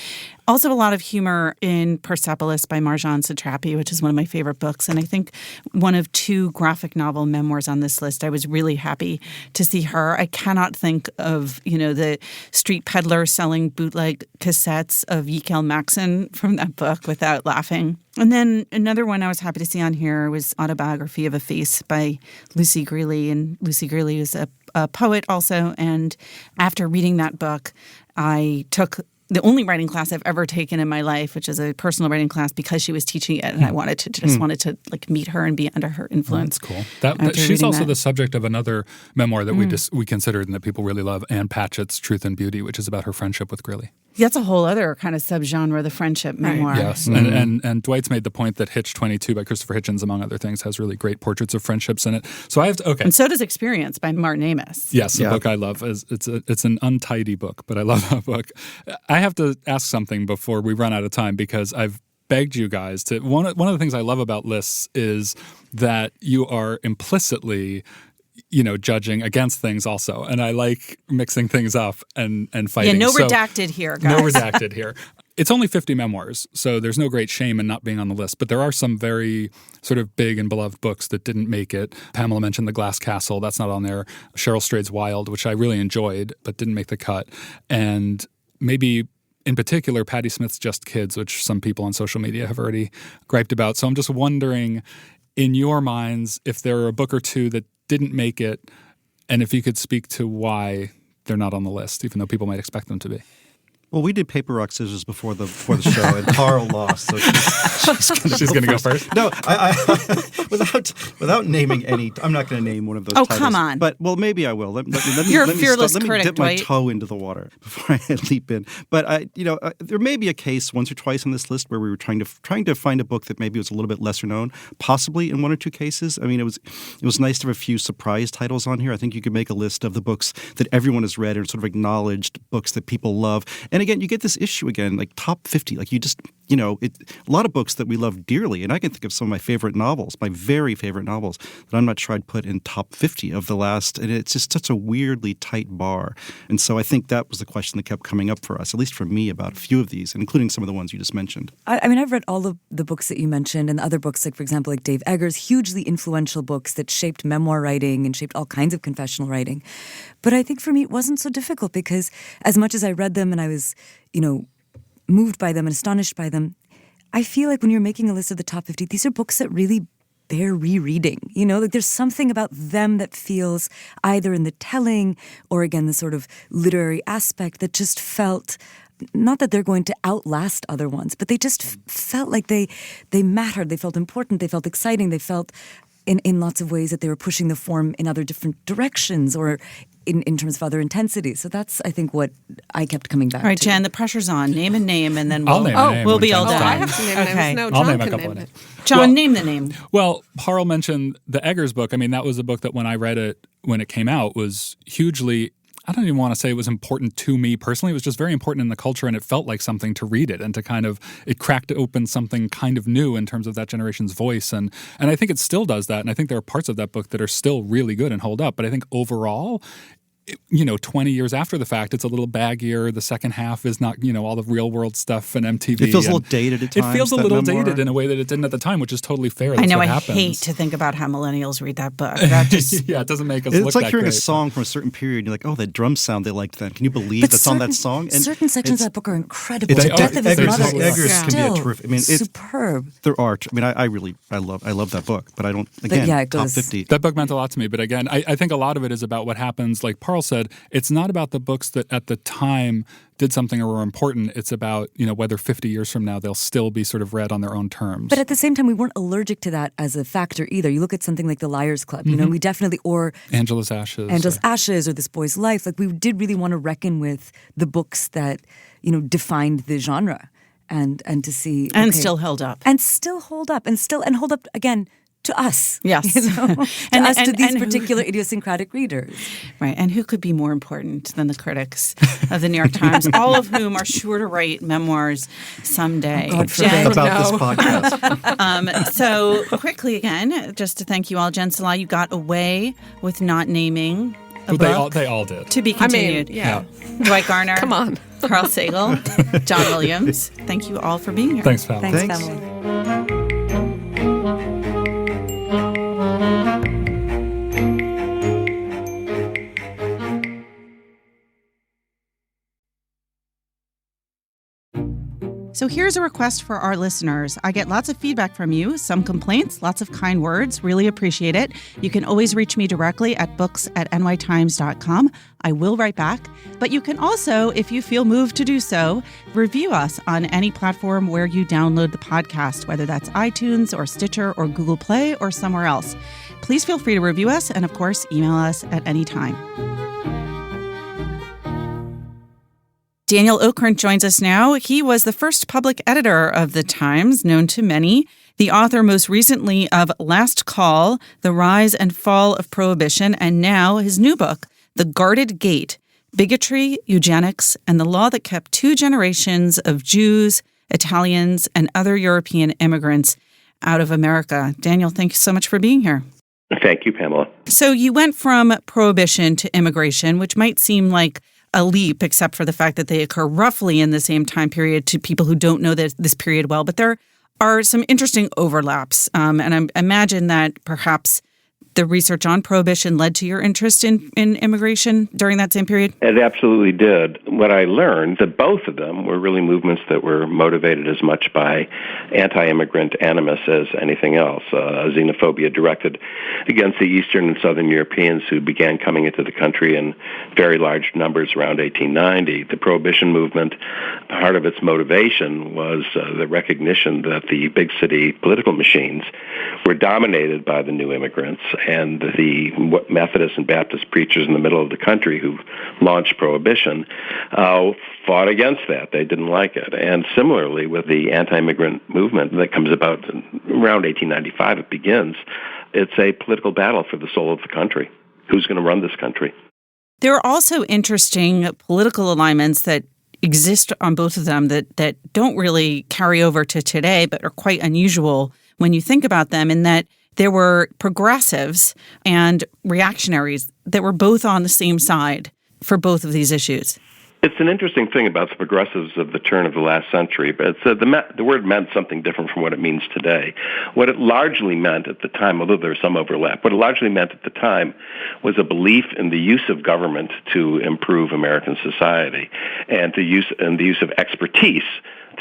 Also a lot of humor in Persepolis by Marjane Satrapi, which is one of my favorite books. And I think one of 2 graphic novel memoirs on this list. I was really happy to see her. I cannot think of, the street peddler selling bootleg cassettes of Yikel Maxon from that book without laughing. And then another one I was happy to see on here was Autobiography of a Face by Lucy Greeley. And Lucy Greeley is a poet also. And after reading that book, I took the only writing class I've ever taken in my life, which is a personal writing class, because she was teaching it, and I wanted to like meet her and be under her influence. That's cool. She's also the subject of another memoir that we considered and that people really love, Anne Patchett's Truth and Beauty, which is about her friendship with Greeley. That's a whole other kind of subgenre, the friendship memoir. Yes, and Dwight's made the point that Hitch 22 by Christopher Hitchens, among other things, has really great portraits of friendships in it. So I have to, okay. And so does Experience by Martin Amis. Yes, a book I love. It's an untidy book, but I love that book. I have to ask something before we run out of time, because I've begged you guys to. One of the things I love about lists is that you are implicitly, judging against things also. And I like mixing things up and fighting. Yeah, no redacted here, guys. No redacted here. It's only 50 memoirs, so there's no great shame in not being on the list. But there are some very sort of big and beloved books that didn't make it. Pamela mentioned The Glass Castle. That's not on there. Cheryl Strayed's Wild, which I really enjoyed but didn't make the cut. And maybe in particular, Patti Smith's Just Kids, which some people on social media have already griped about. So I'm just wondering, in your minds, if there are a book or two that didn't make it, and if you could speak to why they're not on the list, even though people might expect them to be. Well, we did paper, rock, scissors before the show, and Carl lost, so she's going to go first. No, I without naming any, I'm not going to name one of those. Oh, titles, come on! But let me. I will. You're a fearless critic, Let me dip Dwight. my toe into the water before I leap in. But there may be a case once or twice on this list where we were trying to find a book that maybe was a little bit lesser known, possibly in one or two cases. I mean, it was nice to have a few surprise titles on here. I think you could make a list of the books that everyone has read and sort of acknowledged books that people love. And again, you get this issue again, like top 50. Like you just, a lot of books that we love dearly. And I can think of some of my favorite novels, my very favorite novels, that I'm not sure I'd put in top 50 of the last. And it's just such a weirdly tight bar. And so I think that was the question that kept coming up for us, at least for me, about a few of these, including some of the ones you just mentioned. I mean, I've read all of the books that you mentioned and other books, like, for example, like Dave Eggers, hugely influential books that shaped memoir writing and shaped all kinds of confessional writing. But I think for me, it wasn't so difficult because as much as I read them and I was, moved by them and astonished by them, I feel like when you're making a list of the top 50, these are books that really bear rereading. Like there's something about them that feels either in the telling or, again, the sort of literary aspect that just felt, not that they're going to outlast other ones, but they just felt like they mattered. They felt important. They felt exciting. They felt in lots of ways that they were pushing the form in other different directions or in terms of other intensities. So that's, I think, what I kept coming back to. All right, Jen, the pressure's on. Name a name, and then I'll name a name we'll when be all Jen's done. I have to name names. Okay. No, I'll John name a can couple name of it. John, name the name. Well, Harl mentioned the Eggers book. I mean, that was a book that when I read it, when it came out, was hugely, I don't even want to say it was important to me personally. It was just very important in the culture, and it felt like something to read it and to it cracked open something kind of new in terms of that generation's voice. And I think it still does that. And I think there are parts of that book that are still really good and hold up. But I think overall, 20 years after the fact, it's a little baggier. The second half is not, all the real world stuff and MTV. It feels a little dated at times. It feels a that little memoir. dated in a way that it didn't at the time, which is totally fair. That's I know. what I happens. hate to think about how millennials read that book. That just yeah, it doesn't make us It's look like that hearing great. a song from a certain period. And you're like, oh, that drum sound they liked then. Can you believe that's on that song? And certain sections of that book are incredible. It's The Death of His Eggers- Mother Eggers is can be a still terrific. I mean, it's superb. There are. I mean, I love that book, but I don't. Again, yeah, it top goes- 50. That book meant a lot to me. But again, I think a lot of it is about what happens. Like Parl said, it's not about the books that at the time did something or were important. It's about, whether 50 years from now they'll still be sort of read on their own terms. But at the same time, we weren't allergic to that as a factor either. You look at something like The Liars Club, we definitely, or Angela's Ashes. or This Boy's Life. Like we did really want to reckon with the books that, defined the genre and to see. and okay, still held up. and still hold up and hold up again to us. Yes. to us, to these and who- particular idiosyncratic readers. Right. And who could be more important than the critics of the New York Times, all of whom are sure to write memoirs someday. God forbid. Jen, About this podcast. so quickly again, just to thank you all, Jen Salai, you got away with not naming a book. They all did. To be continued. yeah. Dwight Garner. Come on. Carl Sagal. John Williams. Thank you all for being here. Thanks, Pam. Thanks, Thanks. Emily. So here's a request for our listeners. I get lots of feedback from you, some complaints, lots of kind words. Really appreciate it. You can always reach me directly at books@nytimes.com. I will write back. But you can also, if you feel moved to do so, review us on any platform where you download the podcast, whether that's iTunes or Stitcher or Google Play or somewhere else. Please feel free to review us and, of course, email us at any time. Daniel Okrent joins us now. He was the first public editor of the Times, known to many, the author most recently of Last Call, The Rise and Fall of Prohibition, and now his new book, The Guarded Gate, Bigotry, Eugenics, and the Law That Kept Two Generations of Jews, Italians, and other European immigrants out of America. Daniel, thank you so much for being here. Thank you, Pamela. So you went from prohibition to immigration, which might seem like a leap, except for the fact that they occur roughly in the same time period to people who don't know this period well. But there are some interesting overlaps. And I imagine that perhaps the research on prohibition led to your interest in immigration during that same period? It absolutely did. What I learned, that both of them were really movements that were motivated as much by anti-immigrant animus as anything else, xenophobia directed against the Eastern and Southern Europeans who began coming into the country in very large numbers around 1890. The prohibition movement, part of its motivation was the recognition that the big city political machines were dominated by the new immigrants, and the Methodist and Baptist preachers in the middle of the country who launched prohibition fought against that. They didn't like it. And similarly with the anti-immigrant movement that comes about around 1895, it begins. It's a political battle for the soul of the country. Who's going to run this country? There are also interesting political alignments that exist on both of them that don't really carry over to today, but are quite unusual when you think about them, in that there were progressives and reactionaries that were both on the same side for both of these issues. It's an interesting thing about the progressives of the turn of the last century, but the word meant something different from what it means today. What it largely meant at the time, although there's some overlap, what it largely meant at the time was a belief in the use of government to improve American society and the use of expertise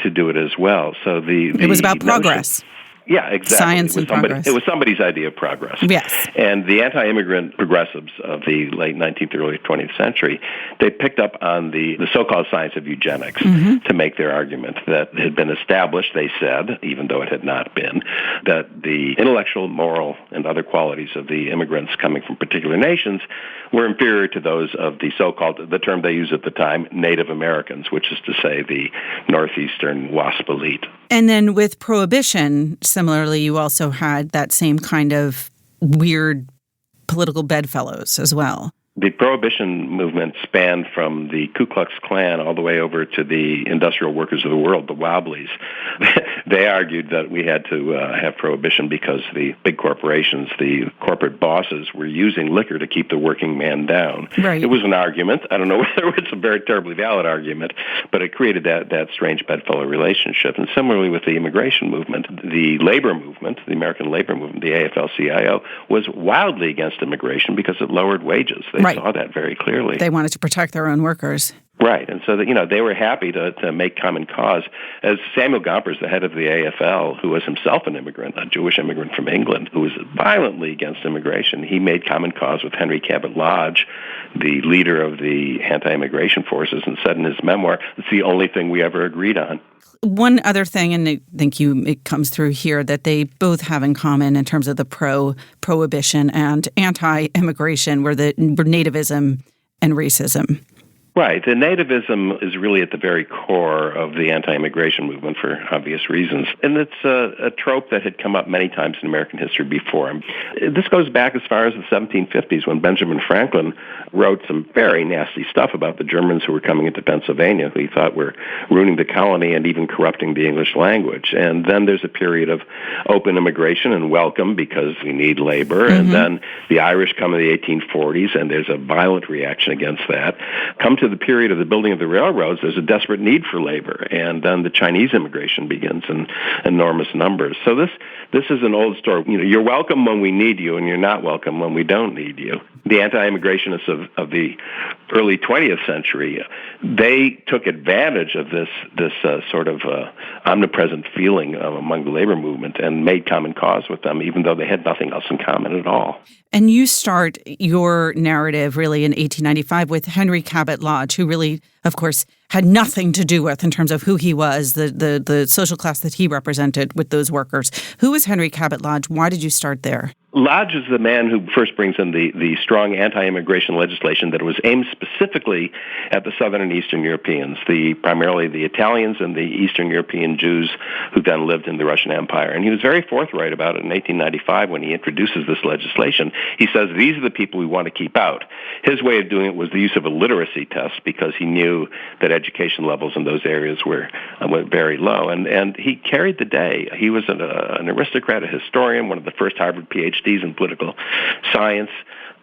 to do it as well. So it was about progress. Yeah, exactly. Science and progress. It was somebody's idea of progress. Yes. And the anti-immigrant progressives of the late 19th, early 20th century, they picked up on the so-called science of eugenics to make their argument that it had been established, they said, even though it had not been, that the intellectual, moral, and other qualities of the immigrants coming from particular nations were inferior to those of the so-called, the term they used at the time, Native Americans, which is to say the northeastern WASP elite. And then with prohibition, similarly, you also had that same kind of weird political bedfellows as well. The prohibition movement spanned from the Ku Klux Klan all the way over to the industrial workers of the world, the Wobblies. They argued that we had to have prohibition because the big corporations, the corporate bosses, were using liquor to keep the working man down. Right. It was an argument. I don't know whether it's a very terribly valid argument, but it created that strange bedfellow relationship. And similarly with the immigration movement, the labor movement, the American labor movement, the AFL-CIO, was wildly against immigration because it lowered wages. They saw that very clearly. They wanted to protect their own workers. Right, and so that, they were happy to make common cause. As Samuel Gompers, the head of the AFL, who was himself an immigrant, a Jewish immigrant from England, who was violently against immigration, he made common cause with Henry Cabot Lodge, the leader of the anti-immigration forces, and said in his memoir, it's the only thing we ever agreed on. One other thing, and I think it comes through here, that they both have in common in terms of the pro-prohibition and anti-immigration were nativism and racism. Right. The nativism is really at the very core of the anti-immigration movement for obvious reasons. And it's a trope that had come up many times in American history before. This goes back as far as the 1750s when Benjamin Franklin wrote some very nasty stuff about the Germans who were coming into Pennsylvania, who he thought were ruining the colony and even corrupting the English language. And then there's a period of open immigration and welcome because we need labor. And then the Irish come in the 1840s, and there's a violent reaction against that. Come to the period of the building of the railroads, there's a desperate need for labor, and then the Chinese immigration begins in enormous numbers. So this is an old story. You're welcome when we need you, and you're not welcome when we don't need you. the anti-immigrationists of the early 20th century, they took advantage of this sort of omnipresent feeling among the labor movement and made common cause with them, even though they had nothing else in common at all. And you start your narrative really in 1895 with Henry Cabot Lodge, who really, of course, had nothing to do with in terms of who he was, the social class that he represented with those workers. Who was Henry Cabot Lodge? Why did you start there? Lodge is the man who first brings in the strong anti-immigration legislation that was aimed specifically at the Southern and Eastern Europeans, primarily the Italians and the Eastern European Jews who then lived in the Russian Empire. And he was very forthright about it in 1895 when he introduces this legislation. He says, these are the people we want to keep out. His way of doing it was the use of a literacy test because he knew that education levels in those areas were very low. And he carried the day. He was an aristocrat, a historian, one of the first Harvard PhDs in political science.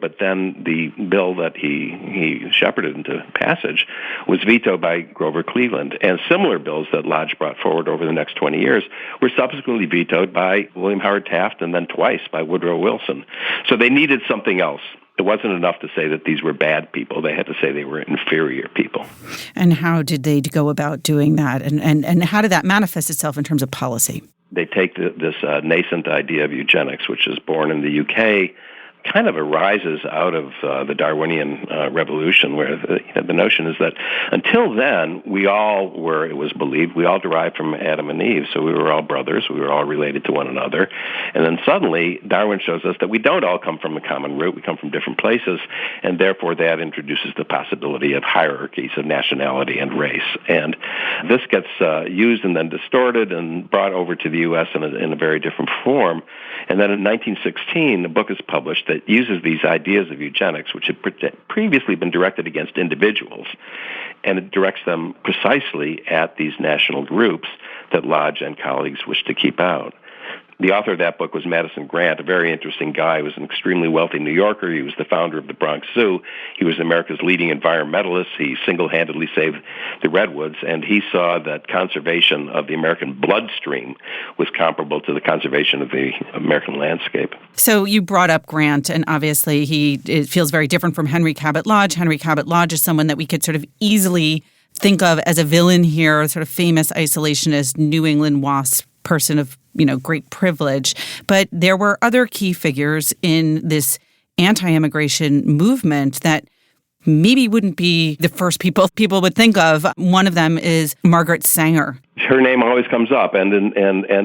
But then the bill that he shepherded into passage was vetoed by Grover Cleveland. And similar bills that Lodge brought forward over the next 20 years were subsequently vetoed by William Howard Taft and then twice by Woodrow Wilson. So they needed something else. It wasn't enough to say that these were bad people. They had to say they were inferior people. And how did they go about doing that? And how did that manifest itself in terms of policy? They take this nascent idea of eugenics, which is born in the UK, kind of arises out of the Darwinian revolution, where the notion is that until then, we all were, it was believed, we all derived from Adam and Eve, so we were all brothers, we were all related to one another. And then suddenly, Darwin shows us that we don't all come from a common root, we come from different places, and therefore that introduces the possibility of hierarchies of nationality and race. And this gets used and then distorted and brought over to the U.S. in a very different form. And then in 1916, a book is published that uses these ideas of eugenics, which had previously been directed against individuals, and it directs them precisely at these national groups that Lodge and colleagues wish to keep out. The author of that book was Madison Grant, a very interesting guy. He was an extremely wealthy New Yorker. He was the founder of the Bronx Zoo. He was America's leading environmentalist. He single-handedly saved the redwoods, and he saw that conservation of the American bloodstream was comparable to the conservation of the American landscape. So you brought up Grant, and obviously it feels very different from Henry Cabot Lodge. Henry Cabot Lodge is someone that we could sort of easily think of as a villain here, a sort of famous isolationist New England WASP person of great privilege. But there were other key figures in this anti-immigration movement that maybe wouldn't be the first people would think of. One of them is Margaret Sanger. Her name always comes up, and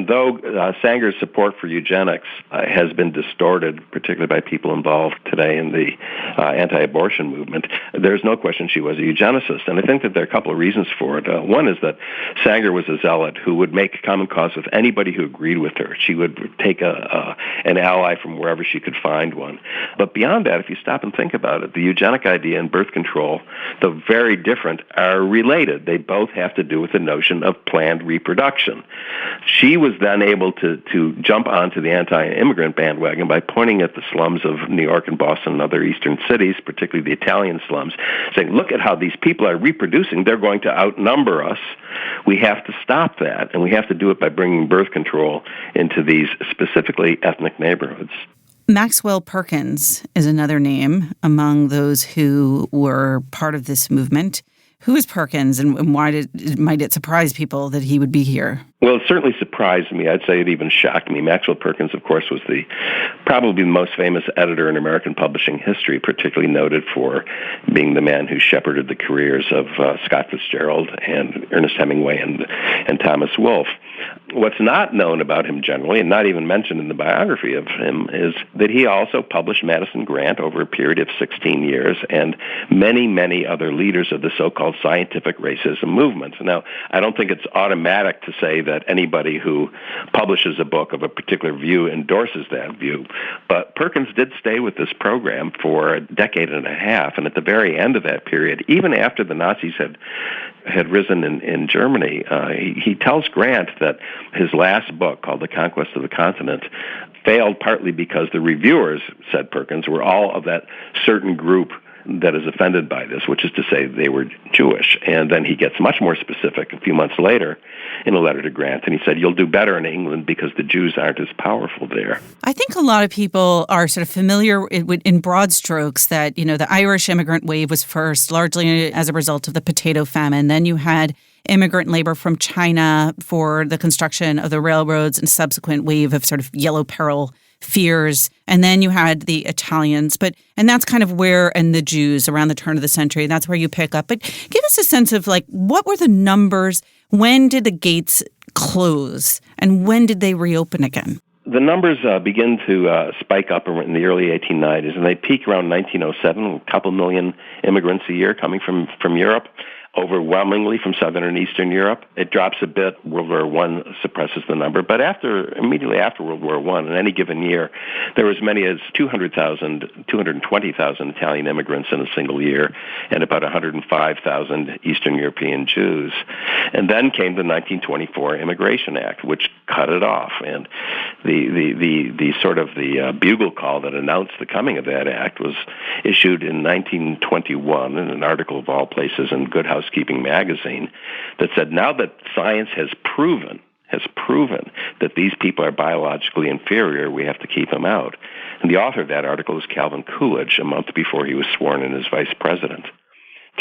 though Sanger's support for eugenics has been distorted, particularly by people involved today in the anti-abortion movement, there's no question she was a eugenicist, and I think that there are a couple of reasons for it. One is that Sanger was a zealot who would make common cause with anybody who agreed with her. She would take an ally from wherever she could find one. But beyond that, if you stop and think about it, the eugenic idea and birth control, though very different, are related. They both have to do with the notion of planned reproduction. She was then able to jump onto the anti-immigrant bandwagon by pointing at the slums of New York and Boston and other eastern cities, particularly the Italian slums, saying, look at how these people are reproducing. They're going to outnumber us. We have to stop that, and we have to do it by bringing birth control into these specifically ethnic neighborhoods. Maxwell Perkins is another name among those who were part of this movement. Who is Perkins, and why might it surprise people that he would be here? Well, it certainly surprised me. I'd say it even shocked me. Maxwell Perkins, of course, was probably the most famous editor in American publishing history, particularly noted for being the man who shepherded the careers of Scott Fitzgerald and Ernest Hemingway and Thomas Wolfe. What's not known about him generally, and not even mentioned in the biography of him, is that he also published Madison Grant over a period of 16 years and many, many other leaders of the so-called scientific racism movement. Now, I don't think it's automatic to say that anybody who publishes a book of a particular view endorses that view, but Perkins did stay with this program for a decade and a half, and at the very end of that period, even after the Nazis had risen in Germany, he tells Grant that his last book, called The Conquest of the Continent, failed partly because the reviewers, said Perkins, were all of that certain group that is offended by this, which is to say they were Jewish. And then he gets much more specific a few months later in a letter to Grant, and he said, you'll do better in England because the Jews aren't as powerful there. I think a lot of people are sort of familiar in broad strokes that, the Irish immigrant wave was first, largely as a result of the potato famine. Then you had immigrant labor from China for the construction of the railroads and subsequent wave of sort of yellow peril fears. And then you had the Italians, and that's kind of and the Jews around the turn of the century. That's where you pick up. But give us a sense of what were the numbers? When did the gates close? And when did they reopen again? The numbers begin to spike up in the early 1890s, and they peak around 1907, a couple million immigrants a year coming from Europe, overwhelmingly from Southern and Eastern Europe. It drops a bit. World War I suppresses the number. But immediately after World War I, in any given year, there were as many as 220,000 Italian immigrants in a single year, and about 105,000 Eastern European Jews. And then came the 1924 Immigration Act, which cut it off. And the sort of the bugle call that announced the coming of that act was issued in 1921 in an article of all places in Good Housekeeping magazine that said, now that science has proven that these people are biologically inferior, we have to keep them out. And the author of that article was Calvin Coolidge, a month before he was sworn in as vice president.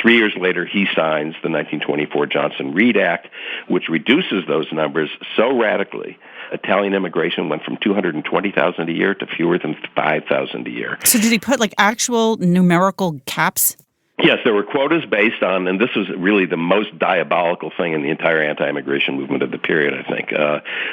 3 years later, he signs the 1924 Johnson-Reed Act, which reduces those numbers so radically. Italian immigration went from 220,000 a year to fewer than 5,000 a year. So did he put actual numerical caps? Yes, there were quotas based on, and this was really the most diabolical thing in the entire anti-immigration movement of the period, I think.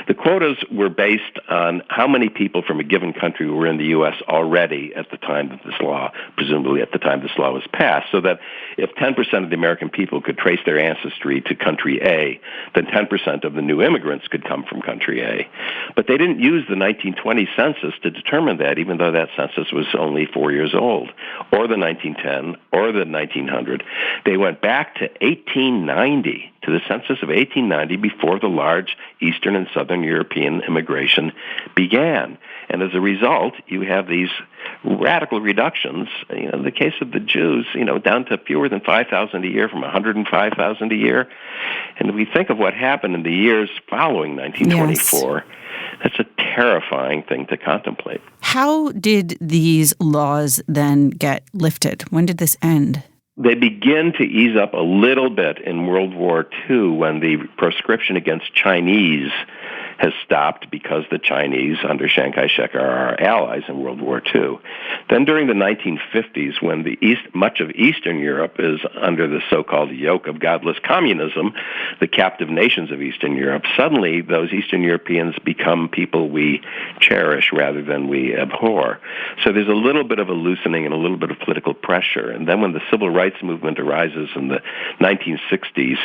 The quotas were based on how many people from a given country were in the U.S. already at the time that this law, presumably at the time this law was passed, so that if 10% of the American people could trace their ancestry to country A, then 10% of the new immigrants could come from country A. But they didn't use the 1920 census to determine that, even though that census was only 4 years old, or the 1910, or the 1900. They went back to 1890, to the census of 1890, before the large Eastern and Southern European immigration began. And as a result, you have these radical reductions. In the case of the Jews, down to fewer than 5,000 a year from 105,000 a year. And we think of what happened in the years following 1924. Yes. That's a terrifying thing to contemplate. How did these laws then get lifted? When did this end? They begin to ease up a little bit in World War II when the proscription against Chinese has stopped because the Chinese, under Chiang Kai-shek, are our allies in World War II. Then during the 1950s, when much of Eastern Europe is under the so-called yoke of godless communism, the captive nations of Eastern Europe, suddenly those Eastern Europeans become people we cherish rather than we abhor. So there's a little bit of a loosening and a little bit of political pressure. And then when the civil rights movement arises in the 1960s,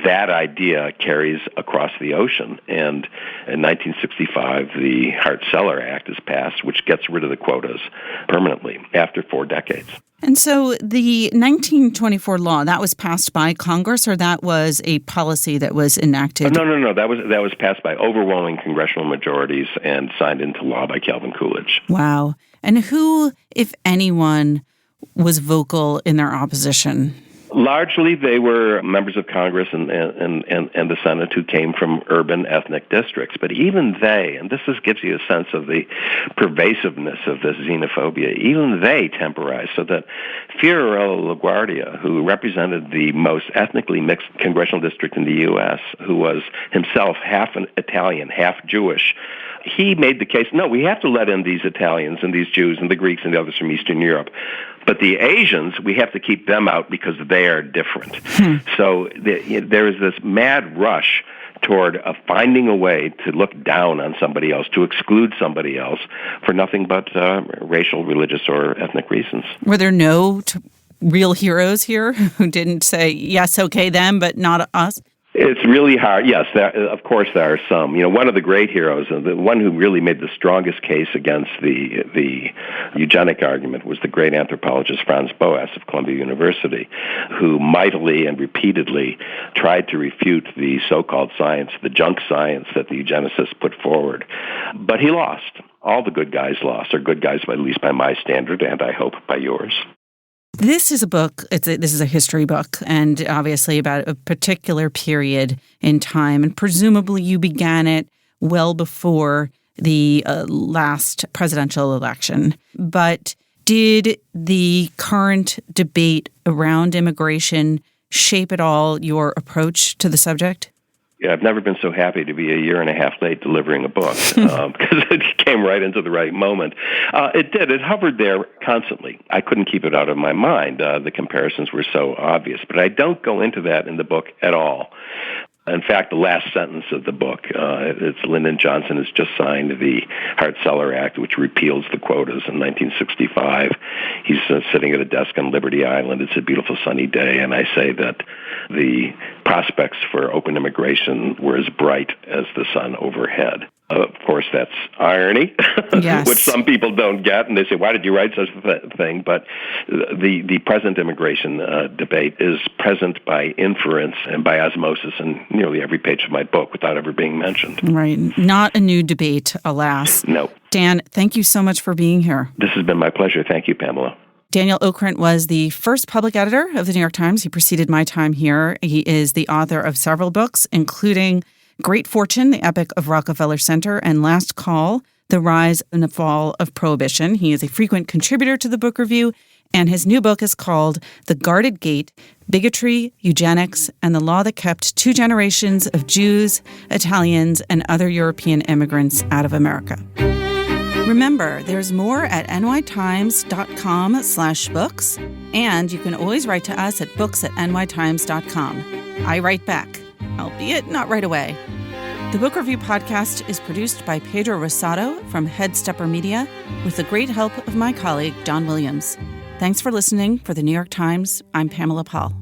that idea carries across the ocean. And in 1965, the Hart-Celler Act is passed, which gets rid of the quotas permanently after 4 decades. And so the 1924 law, that was passed by Congress, or that was a policy that was enacted? No. That was passed by overwhelming congressional majorities and signed into law by Calvin Coolidge. Wow. And who, if anyone, was vocal in their opposition? Largely, they were members of Congress and the Senate who came from urban ethnic districts. But even they, and gives you a sense of the pervasiveness of this xenophobia, even they temporized so that Fiorello LaGuardia, who represented the most ethnically mixed congressional district in the U.S., who was himself half an Italian, half Jewish, he made the case, no, we have to let in these Italians and these Jews and the Greeks and the others from Eastern Europe. But the Asians, we have to keep them out because they are different. So there is this mad rush toward finding a way to look down on somebody else, to exclude somebody else for nothing but racial, religious, or ethnic reasons. Were there no real heroes here who didn't say, yes, okay, them, but not us? It's really hard. Yes, of course there are some. One of the great heroes, and the one who really made the strongest case against the eugenic argument, was the great anthropologist Franz Boas of Columbia University, who mightily and repeatedly tried to refute the so-called science, the junk science that the eugenicists put forward. But he lost. All the good guys lost, or good guys, at least by my standard, and I hope by yours. This is a book, this is a history book, and obviously about a particular period in time. And presumably you began it well before the last presidential election. But did the current debate around immigration shape at all your approach to the subject? Yeah, I've never been so happy to be a year and a half late delivering a book because it came right into the right moment. It did. It hovered there constantly. I couldn't keep it out of my mind. The comparisons were so obvious, but I don't go into that in the book at all. In fact, the last sentence of the book, it's Lyndon Johnson has just signed the Hart-Celler Act, which repeals the quotas in 1965. He's sitting at a desk on Liberty Island. It's a beautiful sunny day, and I say that the prospects for open immigration were as bright as the sun overhead. Of course, that's irony, yes. which some people don't get, and they say, why did you write such a thing? But the present immigration debate is present by inference and by osmosis in nearly every page of my book without ever being mentioned. Right. Not a new debate, alas. No. Dan, thank you so much for being here. This has been my pleasure. Thank you, Pamela. Daniel Okrent was the first public editor of the New York Times. He preceded my time here. He is the author of several books, including Great Fortune, the Epic of Rockefeller Center, and Last Call, The Rise and the Fall of Prohibition. He is a frequent contributor to the Book Review, and his new book is called The Guarded Gate, Bigotry, Eugenics, and the Law That Kept Two Generations of Jews, Italians, and Other European Immigrants Out of America. Remember, there's more at nytimes.com/books, and you can always write to us at books@nytimes.com. I write back, albeit not right away. The Book Review podcast is produced by Pedro Rosado from Headstepper Media with the great help of my colleague, Don Williams. Thanks for listening. For the New York Times, I'm Pamela Paul.